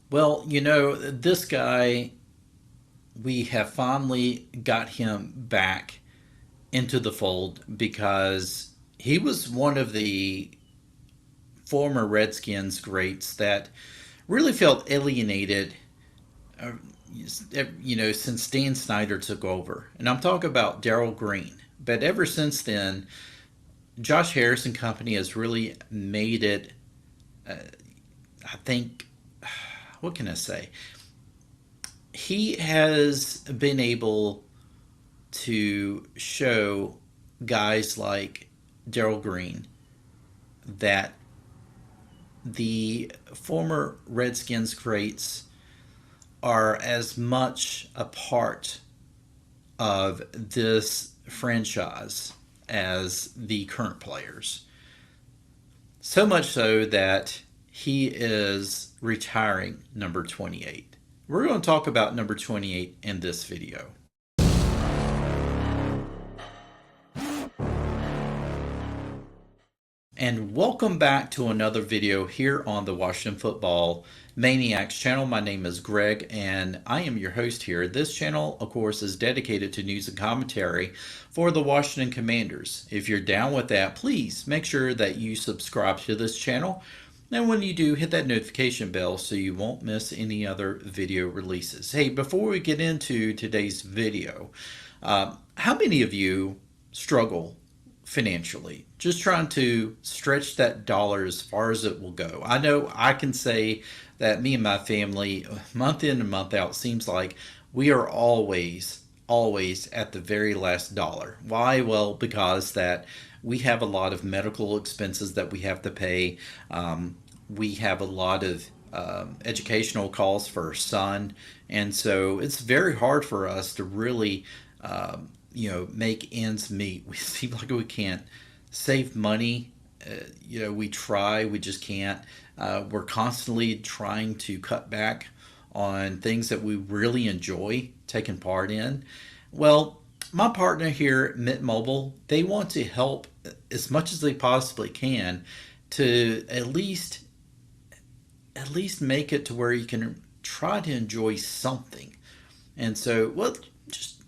Well, this guy, we have finally got him back into the fold because he was one of the former Redskins greats that really felt alienated, uh, since Dan Snyder took over. And I'm talking about Darrell Green. But ever since then, Josh Harris and company has really made it, I think, what can I say? He has been able to show guys like Darrell Green that the former Redskins greats are as much a part of this franchise as the current players. So much so that he is retiring number 28. We're going to talk about number 28 in this video. And welcome back to another video here on the Washington Football Maniacs channel. My name is Greg and I am your host here. This channel, of course, is dedicated to news and commentary for the Washington Commanders. If you're down with that, please make sure that you subscribe to this channel. And when you do, hit that notification bell so you won't miss any other video releases. Hey, before we get into today's video, how many of you struggle financially, just trying to stretch that dollar as far as it will go? I know I can say that me and my family, month in and month out, seems like we are always at the very last dollar. Why? Well, because that we have a lot of medical expenses that we have to pay. We have a lot of educational costs for our son, and so it's very hard for us to really make ends meet. We seem like we can't save money. We try, we just can't. We're constantly trying to cut back on things that we really enjoy taking part in. Well, my partner here at Mint Mobile, they want to help as much as they possibly can to at least make it to where you can try to enjoy something. And so, well,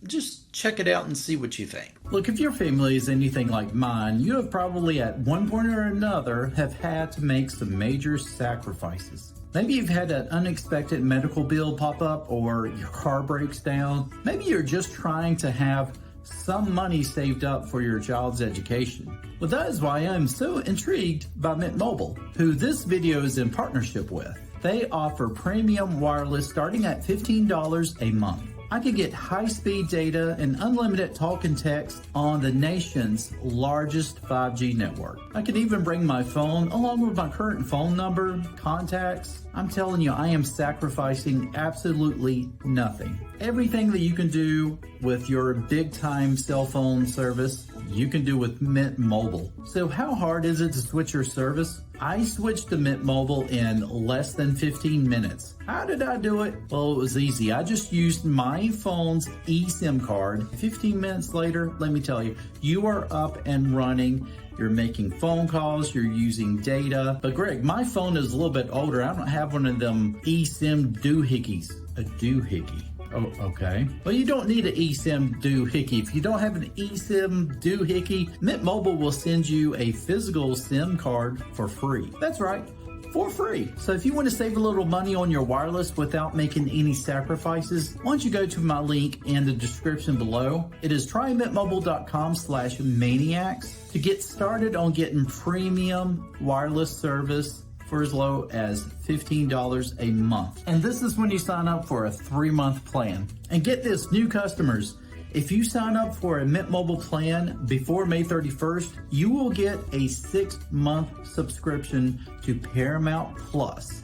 just check it out and see what you think. Look, if your family is anything like mine, you have probably at one point or another have had to make some major sacrifices. Maybe you've had an unexpected medical bill pop up, or your car breaks down. Maybe you're just trying to have some money saved up for your child's education. Well, that is why I'm so intrigued by Mint Mobile, who this video is in partnership with. They offer premium wireless starting at $15 a month. I could get high-speed data and unlimited talk and text on the nation's largest 5G network. I could even bring my phone along with my current phone number, contacts. I'm telling you, I am sacrificing absolutely nothing. Everything that you can do with your big-time cell phone service, you can do with Mint Mobile. So how hard is it to switch your service? I switched to Mint Mobile in less than 15 minutes. How did I do it? Well, it was easy. I just used my phone's eSIM card. 15 minutes later, let me tell you, you are up and running. You're making phone calls, you're using data. But Greg, my phone is a little bit older. I don't have one of them eSIM doohickeys. A doohickey. Oh, okay. Well, you don't need an eSIM doohickey. If you don't have an eSIM doohickey, Mint Mobile will send you a physical SIM card for free. That's right, for free. So if you want to save a little money on your wireless without making any sacrifices, why don't you go to my link in the description below. It is trymintmobile.com/maniacs to get started on getting premium wireless service for as low as $15 a month. And this is when you sign up for a 3-month plan. And get this, new customers, if you sign up for a Mint Mobile plan before May 31st, you will get a 6-month subscription to Paramount Plus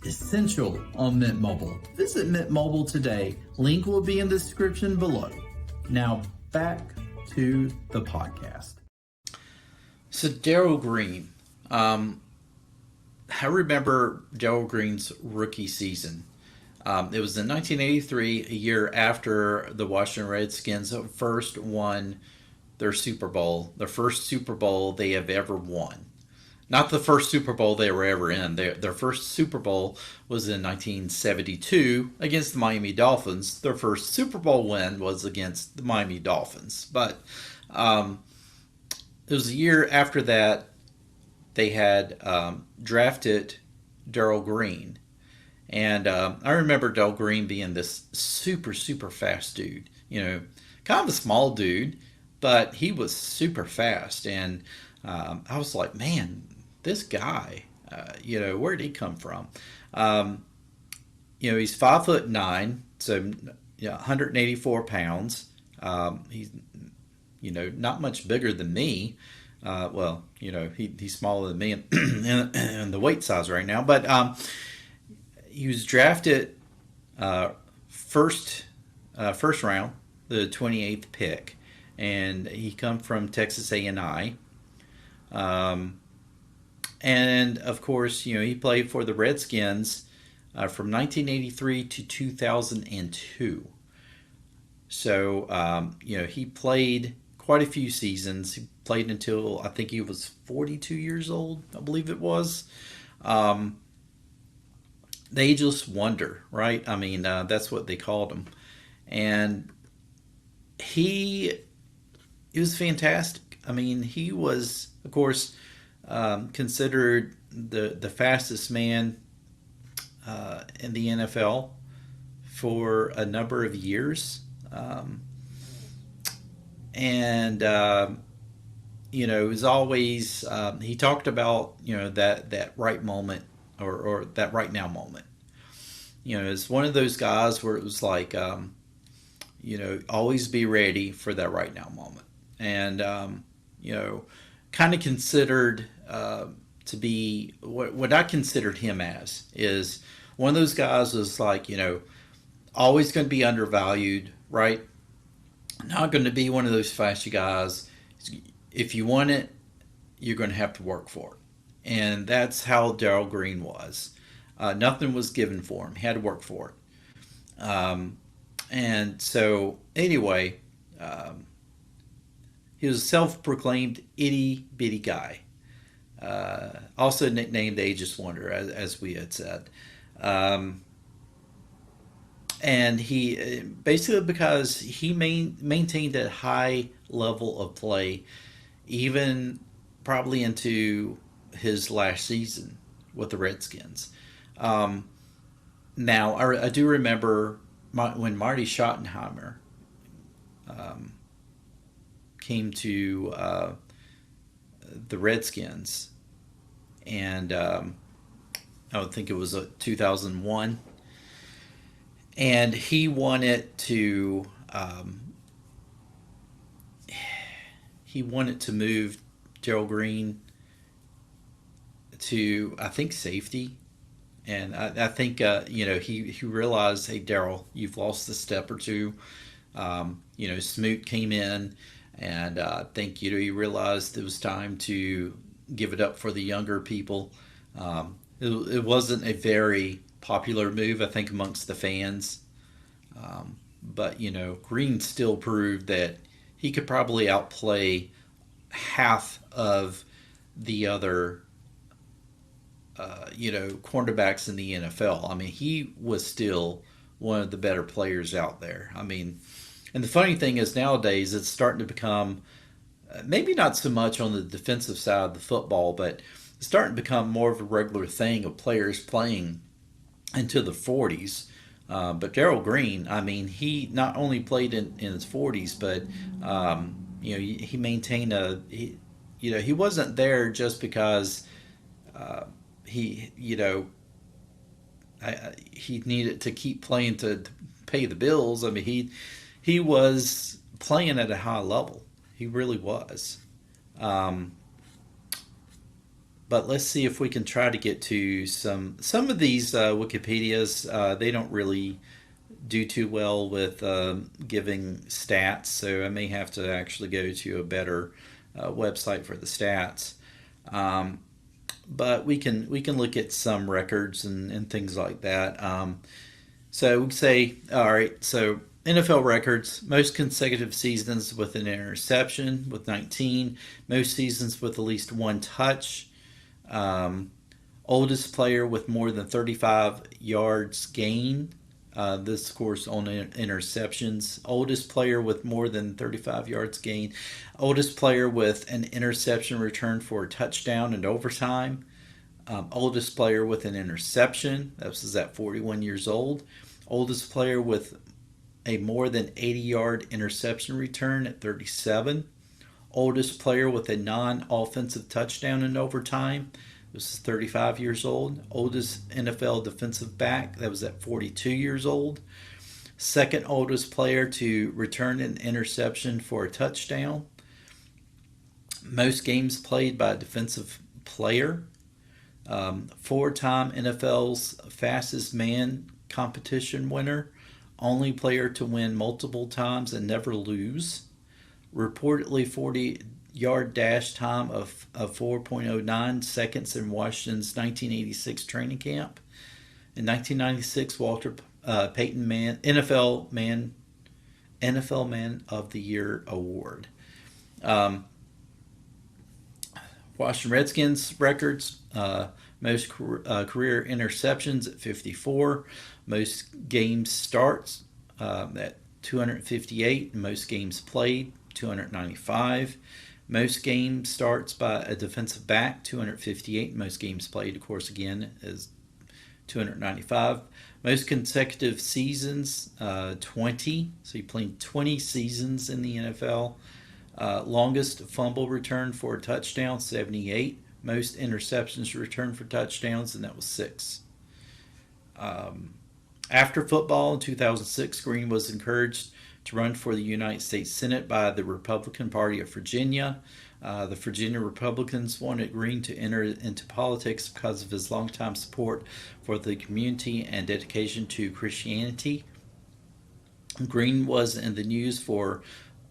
Essential on Mint Mobile. Visit Mint Mobile today. Link will be in the description below. Now back to the podcast. So Darrell Green, I remember Darrell Green's rookie season. It was in 1983, a year after the Washington Redskins first won their Super Bowl, the first Super Bowl they have ever won. Not the first Super Bowl they were ever in. Their first Super Bowl was in 1972 against the Miami Dolphins. Their first Super Bowl win was against the Miami Dolphins. But um, it was a year after that they had drafted Darrell Green. And I remember Darrell Green being this super, super fast dude. Kind of a small dude, but he was super fast. And I was like, man, this guy, where did he come from? Um, he's 5'9", so 184 pounds. He's not much bigger than me. He's smaller than me in the weight size right now. But he was drafted uh, first first round, the 28th pick, and he come from Texas A&I. Um, and of course, he played for the Redskins from 1983 to 2002. So, he played quite a few seasons. He played until I think he was 42 years old, I believe it was. Um, the Ageless Wonder, right? I mean, that's what they called him. And he, he was fantastic. I mean, he was, of course, considered the fastest man in the NFL for a number of years. Um, and it was always he talked about that right moment, or that right now moment. It's one of those guys where it was like always be ready for that right now moment. And you know kind of considered to be what I considered him as is one of those guys was like always going to be undervalued, right? Not going to be one of those flashy guys. If you want it, you're going to have to work for it. And that's how Darrell Green was. Nothing was given for him. He had to work for it. And so, anyway, um, he was a self proclaimed itty bitty guy. Also nicknamed the Aegis Wonder, as we had said. Um, and he basically because he maintained a high level of play, even probably into his last season with the Redskins. Um, Now, I do remember when Marty Schottenheimer um, came to the Redskins, and I would think it was 2001, and he wanted to move Darrell Green to, I think, safety. And I think he realized, hey, Darrell, you've lost a step or two. Smoot came in, and I think he realized it was time to give it up for the younger people. It wasn't a very popular move, I think, amongst the fans. But Green still proved that he could probably outplay half of the other cornerbacks in the NFL. I mean, he was still one of the better players out there. I mean, and the funny thing is nowadays it's starting to become maybe not so much on the defensive side of the football, but it's starting to become more of a regular thing of players playing into the 40s. But Darrell Green, I mean, he not only played in his 40s, but he maintained he wasn't there just because he he needed to keep playing to pay the bills. I mean, he was playing at a high level. He really was. Um, but let's see if we can try to get to some of these Wikipedias. They don't really do too well with giving stats, so I may have to actually go to a better website for the stats. Um, but we can look at some records and things like that. So we say, all right, so NFL records: most consecutive seasons with an interception with 19, most seasons with at least one touch, Um, Oldest player with more than 35 yards gained. This, of course, on interceptions. Oldest player with more than 35 yards gained. Oldest player with an interception return for a touchdown in overtime. Oldest player with an interception. That was at 41 years old. Oldest player with a more than 80-yard interception return at 37. Oldest player with a non-offensive touchdown in overtime. This is 35 years old. Oldest NFL defensive back. That was at 42 years old. Second oldest player to return an interception for a touchdown. Most games played by a defensive player. Four-time NFL's fastest man competition winner. Only player to win multiple times and never lose. Reportedly 40-yard dash time of 4.09 seconds in Washington's 1986 training camp. In 1996, Walter Payton NFL Man of the Year award. Washington Redskins records. Most career interceptions at 54. Most games starts at 258. Most games played 295. Most games starts by a defensive back 258. Most games played, of course, again is 295. Most consecutive seasons 20. So he played 20 seasons in the NFL. Longest fumble return for a touchdown 78. Most interceptions returned for touchdowns, and that was 6. After football in 2006, Green was encouraged to run for the United States Senate by the Republican Party of Virginia. The Virginia Republicans wanted Green to enter into politics because of his longtime support for the community and dedication to Christianity. Green was in the news for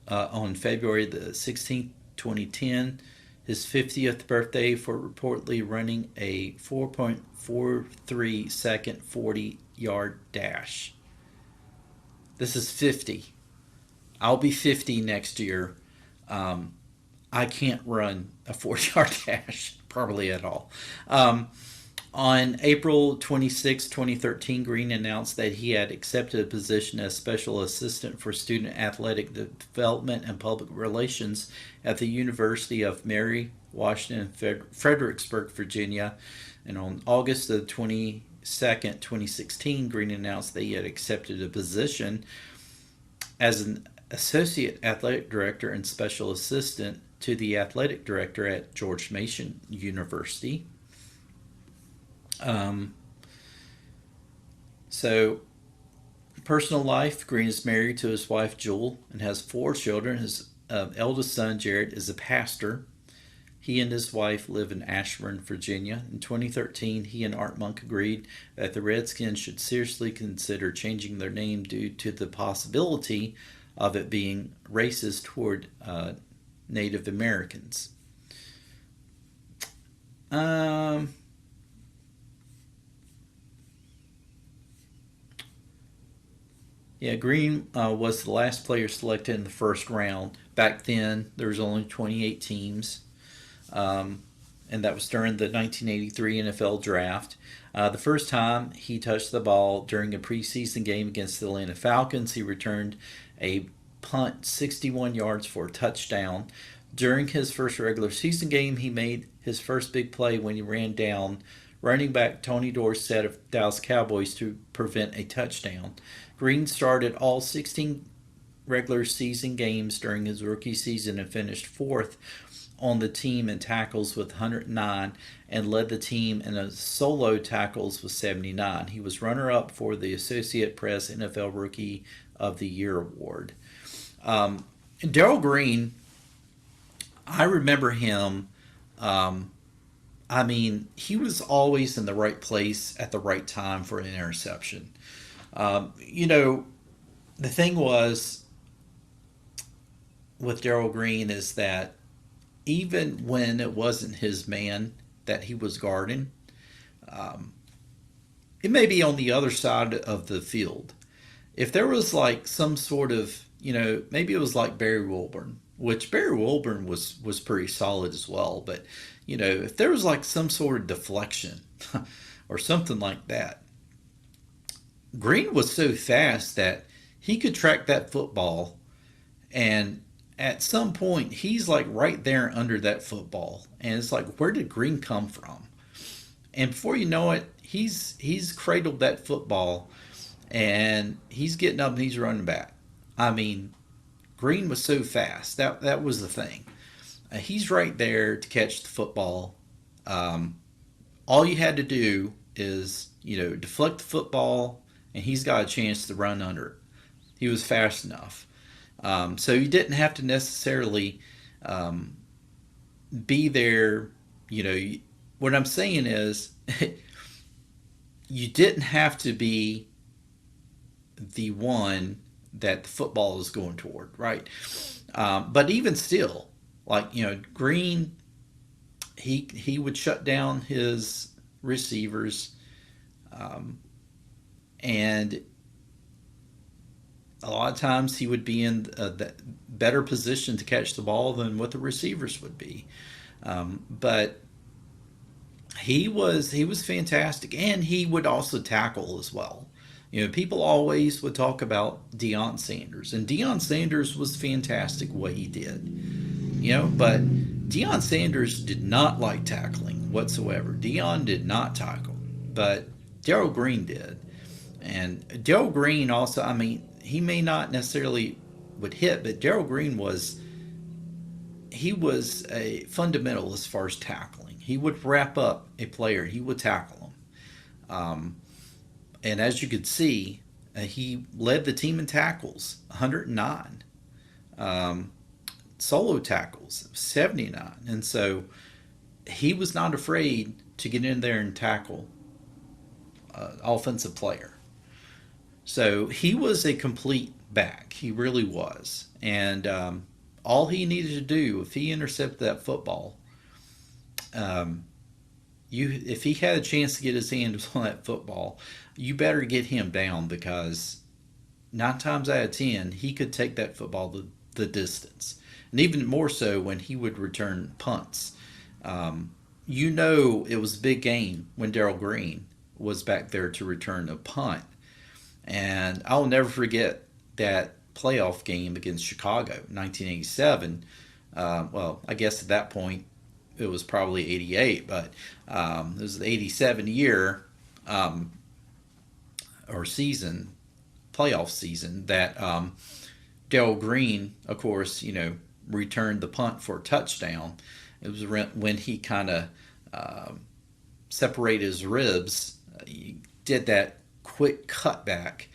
on February the 16th, 2010, his 50th birthday, for reportedly running a 4.43 second 40-yard dash. This is 50. I'll be 50 next year. I can't run a 40-yard dash, probably at all. On April 26, 2013, Green announced that he had accepted a position as Special Assistant for Student Athletic Development and Public Relations at the University of Mary Washington, Fredericksburg, Virginia. And on August the 22nd, 2016, Green announced that he had accepted a position as an Associate Athletic Director and Special Assistant to the Athletic Director at George Mason University. So, personal life, Green is married to his wife Jewel and has 4 children. His eldest son, Jared, is a pastor. He and his wife live in Ashburn, Virginia. In 2013, he and Art Monk agreed that the Redskins should seriously consider changing their name due to the possibility of it being racist toward Native Americans. Green was the last player selected in the first round. Back then, there was only 28 teams, and that was during the 1983 NFL Draft. The first time he touched the ball during a preseason game against the Atlanta Falcons, he returned a punt 61 yards for a touchdown. During his first regular season game, he made his first big play when he ran down running back Tony Dorsett of Dallas Cowboys to prevent a touchdown. Green started all 16 regular season games during his rookie season and finished 4th on the team in tackles with 109 and led the team in solo tackles with 79. He was runner-up for the Associated Press NFL Rookie of the Year award. Darrell Green, I remember him. He was always in the right place at the right time for an interception. The thing was with Darrell Green is that even when it wasn't his man that he was guarding, it may be on the other side of the field. If there was like some sort of, maybe it was like Barry Wilburn. which Barry Wilburn was pretty solid as well. But if there was like some sort of deflection or something like that, Green was so fast that he could track that football, and at some point he's like right there under that football, and it's like, where did Green come from? And before you know it, he's cradled that football, and he's getting up and he's running back. I mean, Green was so fast. That was the thing. He's right there to catch the football. Um, all you had to do is deflect the football, and he's got a chance to run under it. He was fast enough, so you didn't have to necessarily um, be there. What I'm saying is, you didn't have to be the one that the football is going toward, right? But even still, like Green, he would shut down his receivers, um, and a lot of times he would be in a better position to catch the ball than what the receivers would be. But he was fantastic, and he would also tackle as well. People always would talk about Deion Sanders, and Deion Sanders was fantastic what he did. But Deion Sanders did not like tackling whatsoever. Deion did not tackle, but Darrell Green did. And Darrell Green also, I mean, he may not necessarily would hit, but Darrell Green was a fundamental as far as tackling. He would wrap up a player, he would tackle him. And as you could see, he led the team in tackles, 109. Um, Solo tackles, 79. And so he was not afraid to get in there and tackle an offensive player. So he was a complete back. He really was. And all he needed to do, if he intercepted that football, um, if he had a chance to get his hands on that football, you better get him down, because 9 times out of 10 he could take that football the distance, and even more so when he would return punts. It was a big game when Darrell Green was back there to return a punt, and I'll never forget that playoff game against Chicago, 1987. Well, I guess at that point it was probably 88, but it was the 87 year, um, or season, playoff season, that Darrell Green, of course, returned the punt for a touchdown. It was when he kind of separated his ribs. He did that quick cutback,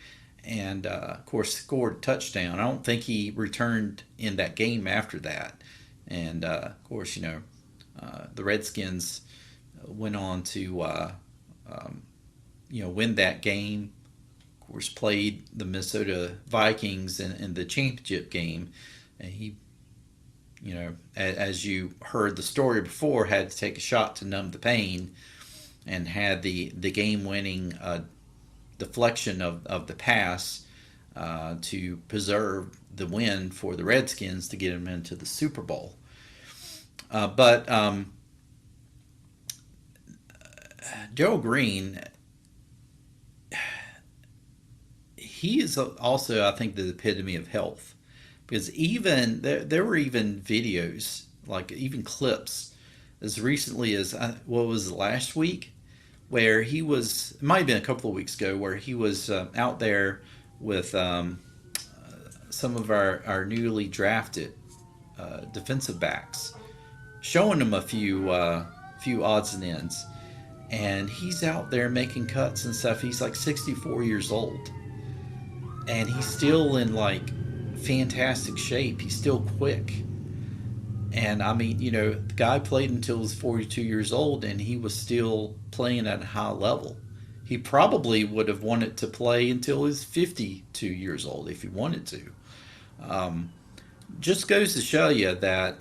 and of course scored a touchdown. I don't think he returned in that game after that. And of course, the Redskins went on to um, win that game. Of course, played the Minnesota Vikings in the championship game, and he, as you heard the story before, had to take a shot to numb the pain, and had the game winning deflection of the pass to preserve the win for the Redskins to get them into the Super Bowl. But Joe Green, he is also, I think, the epitome of health, because even there were even videos, like even clips, as recently as what was it, last week, where he was, it might have been a couple of weeks ago, where he was out there with some of our newly drafted defensive backs, showing them a few odds and ends, and he's out there making cuts and stuff. He's like 64 years old, and he's still in like fantastic shape. He's still quick. And I mean, the guy played until he was 42 years old, and he was still playing at a high level. He probably would have wanted to play until he was 52 years old if he wanted to. Um, just goes to show you that,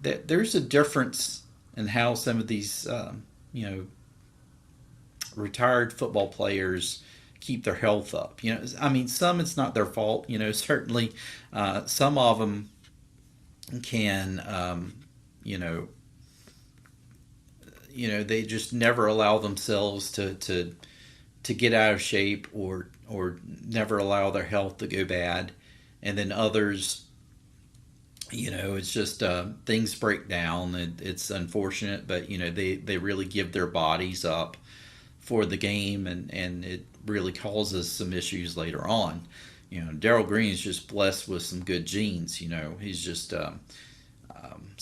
that there's a difference in how some of these, retired football players keep their health up. I mean, some it's not their fault. Certainly, some of them can, they just never allow themselves to get out of shape, or never allow their health to go bad. And then others, it's just things break down. It's unfortunate, but they really give their bodies up for the game, and it really causes some issues later on. Darrell Green is just blessed with some good genes. He's just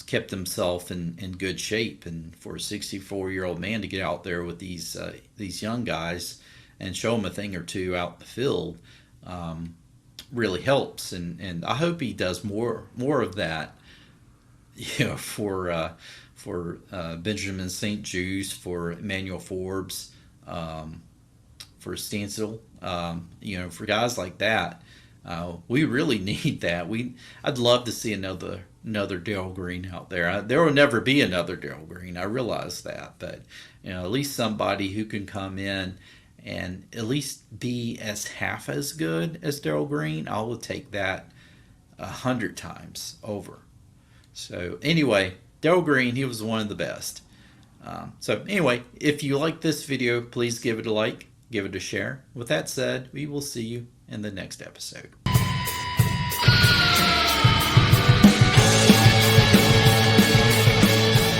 kept himself in good shape, and for a 64-year-old man to get out there with these young guys and show them a thing or two out in the field really helps. And I hope he does more of that. For Benjamin St. Juice, for Emmanuel Forbes, for Stancil, for guys like that. We really need that. I'd love to see another Darrell Green out there. There will never be another Darrell Green. I realize that, but at least somebody who can come in and at least be as half as good as Darrell Green. I will take that 100 times over. So anyway, Darrell Green, he was one of the best. So anyway, if you like this video, please give it a like, give it a share. With that said, we will see you in the next episode.